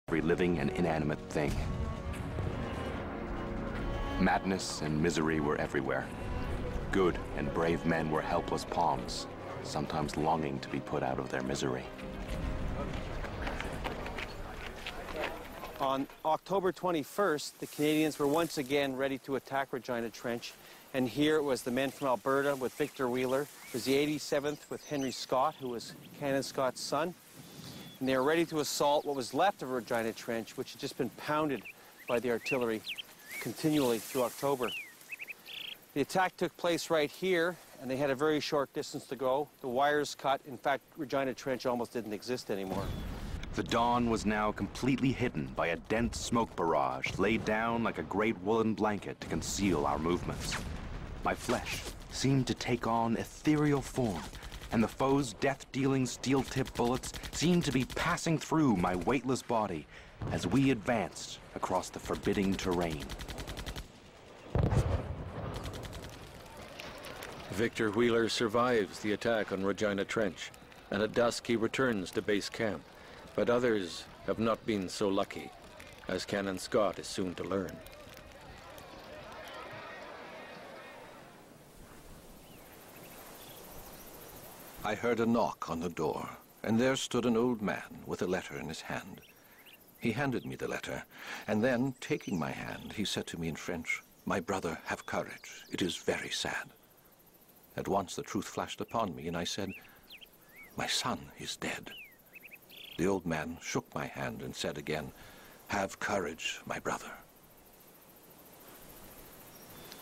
every living and inanimate thing. Madness and misery were everywhere. Good and brave men were helpless pawns, sometimes longing to be put out of their misery. On October 21st, the Canadians were once again ready to attack Regina Trench, and here it was the men from Alberta with Victor Wheeler. It was the 87th with Henry Scott, who was Canon Scott's son. And they were ready to assault what was left of Regina Trench, which had just been pounded by the artillery continually through October. The attack took place right here, and they had a very short distance to go. The wires cut. In fact, Regina Trench almost didn't exist anymore. The dawn was now completely hidden by a dense smoke barrage laid down like a great woolen blanket to conceal our movements. My flesh seemed to take on ethereal form, and the foe's death-dealing steel-tipped bullets seemed to be passing through my weightless body as we advanced across the forbidding terrain. Victor Wheeler survives the attack on Regina Trench, and at dusk he returns to base camp. But others have not been so lucky, as Canon Scott is soon to learn. I heard a knock on the door, and there stood an old man with a letter in his hand. He handed me the letter, and then, taking my hand, he said to me in French, "My brother, have courage. It is very sad." At once the truth flashed upon me, and I said, "My son is dead." The old man shook my hand and said again, "Have courage, my brother."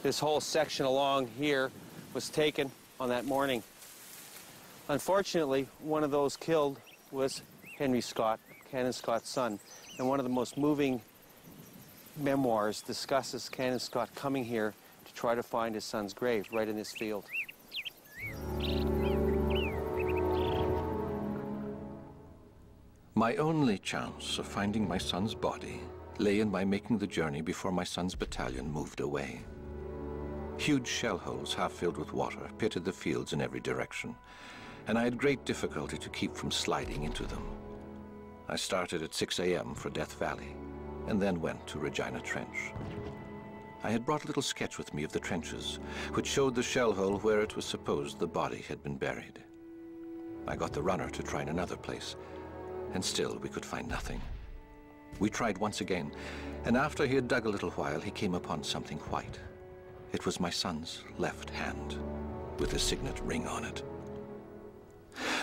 This whole section along here was taken on that morning. Unfortunately, one of those killed was Henry Scott, Canon Scott's son, and one of the most moving memoirs discusses Canon Scott coming here to try to find his son's grave right in this field. My only chance of finding my son's body lay in my making the journey before my son's battalion moved away. Huge shell holes, half filled with water, pitted the fields in every direction, and I had great difficulty to keep from sliding into them. I started at 6 a.m. for Death Valley, and then went to Regina Trench. I had brought a little sketch with me of the trenches, which showed the shell hole where it was supposed the body had been buried. I got the runner to try in another place, and still we could find nothing. We tried once again, and after he had dug a little while, he came upon something white. It was my son's left hand, with his signet ring on it.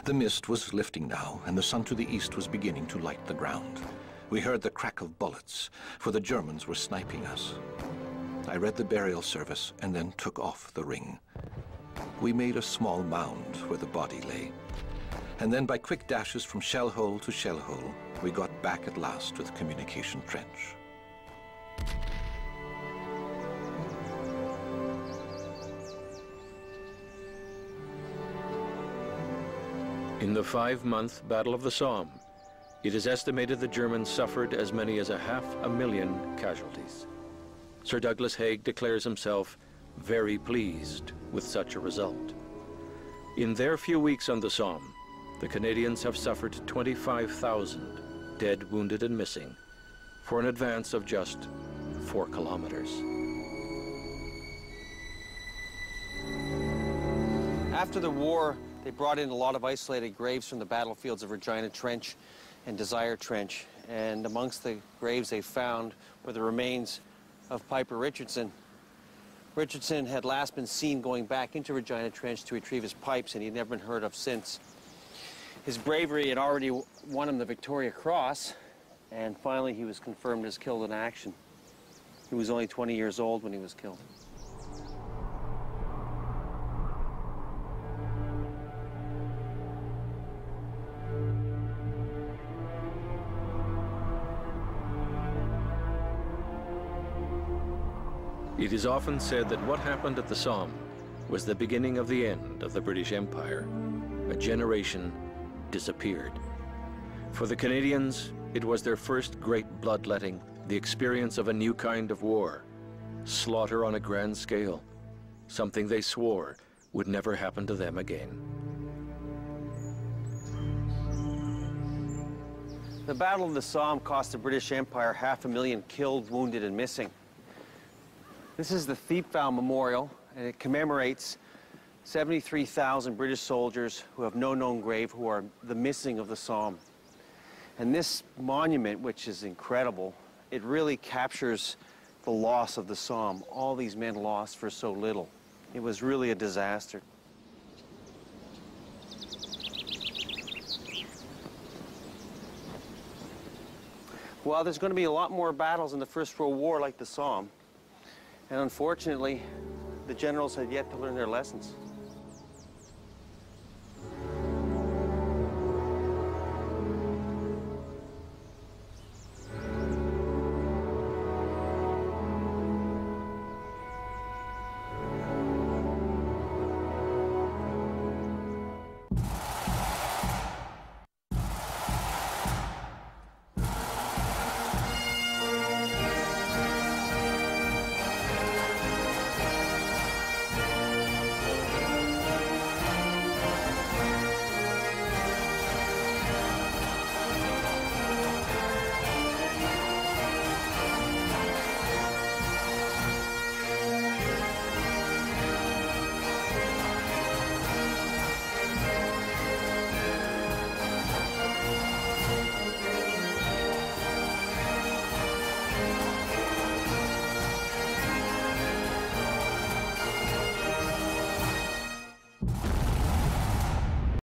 The mist was lifting now, and the sun to the east was beginning to light the ground. We heard the crack of bullets, for the Germans were sniping us. I read the burial service and then took off the ring. We made a small mound where the body lay, and then by quick dashes from shell hole to shell hole, we got back at last to the communication trench. In the 5-month Battle of the Somme, it is estimated the Germans suffered as many as 500,000 casualties. Sir Douglas Haig declares himself very pleased with such a result. In their few weeks on the Somme, the Canadians have suffered 25,000 dead, wounded, and missing for an advance of just 4 kilometers. After the war, they brought in a lot of isolated graves from the battlefields of Regina Trench and Desire Trench, and amongst the graves they found were the remains of Piper Richardson. Richardson had last been seen going back into Regina Trench to retrieve his pipes, and he'd never been heard of since. His bravery had already won him the Victoria Cross, and finally he was confirmed as killed in action. He was only 20 years old when he was killed. It is often said that what happened at the Somme was the beginning of the end of the British Empire. A generation disappeared. For the Canadians, it was their first great bloodletting, the experience of a new kind of war, slaughter on a grand scale, something they swore would never happen to them again. The Battle of the Somme cost the British Empire 500,000 killed, wounded, and missing. This is the Thiepval Memorial, and it commemorates 73,000 British soldiers who have no known grave, who are the missing of the Somme. And this monument, which is incredible, it really captures the loss of the Somme. All these men lost for so little. It was really a disaster. Well, there's going to be a lot more battles in the First World War like the Somme. And unfortunately, the generals have yet to learn their lessons.